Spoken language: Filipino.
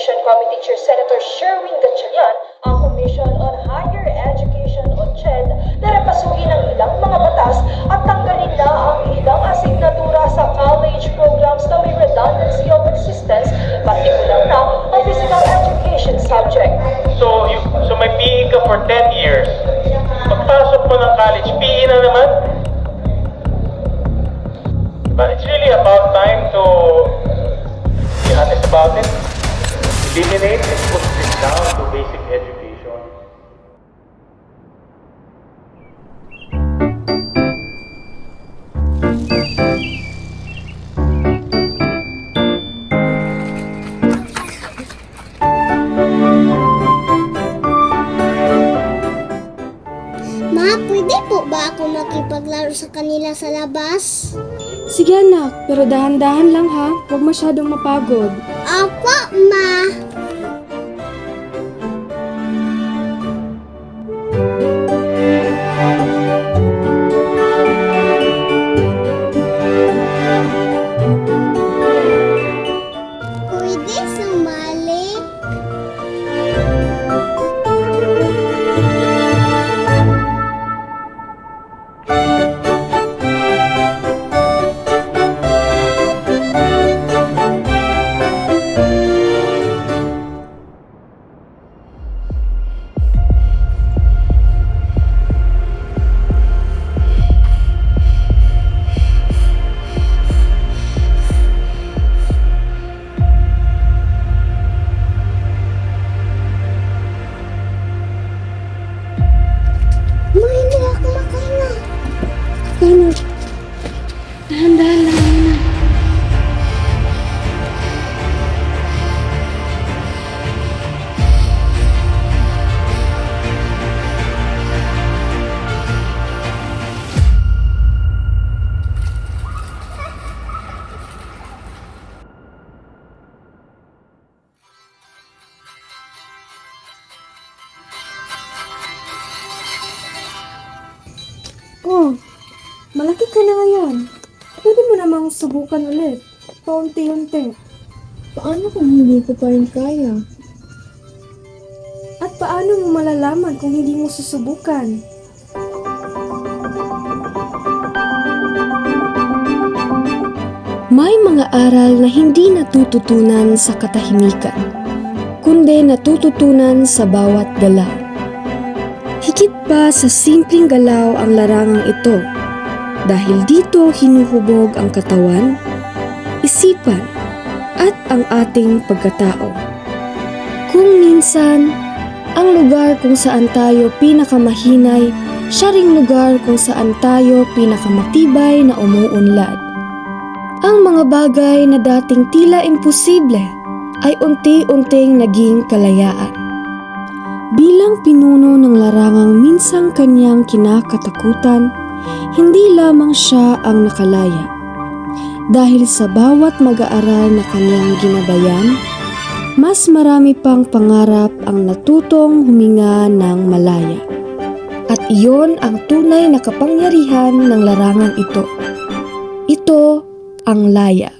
Education Committee Chair Senator Sherwin Gatchalian ang Commission on Higher Education o CHED na repasuhin ang ilang mga batas at tanggalin na ang ilang asignatura sa college programs na may redundancy of existence, partikular na ang physical education subject. So may PE ka for 10 years. Pagpasok mo ng college, PE na naman? But it's really about time to be honest about it. Eliminate and put this down to basic education. Ma, pwede po ba ako makipaglaro sa kanila sa labas? Sige anak, pero dahan-dahan lang ha. Huwag masyadong mapagod. Opo, Ma. Pwede sumali? Ma, hindi ako makain. Kano? Dahan-dahan lang muna. Oh, malaki ka na ngayon. Pwede mo namang subukan ulit. Paunti-unti. Paano kung hindi ko pa rin kaya? At paano mo malalaman kung hindi mo susubukan? May mga aral na hindi natututunan sa katahimikan, kundi natututunan sa bawat galaw. Higit pa sa simpleng galaw ang larangang ito, dahil dito hinuhubog ang katawan, isipan, at ang ating pagkatao. Kung minsan, ang lugar kung saan tayo pinakamahinay, siya ring lugar kung saan tayo pinakamatibay na umuunlad. Ang mga bagay na dating tila imposible ay unti-unting naging kalayaan. Bilang pinuno ng larangang minsang kanyang kinakatakutan, hindi lamang siya ang nakalaya. Dahil sa bawat mag-aaral na kanyang ginabayan, mas marami pang pangarap ang natutong huminga ng malaya. At iyon ang tunay na kapangyarihan ng larangang ito. Ito ang laya.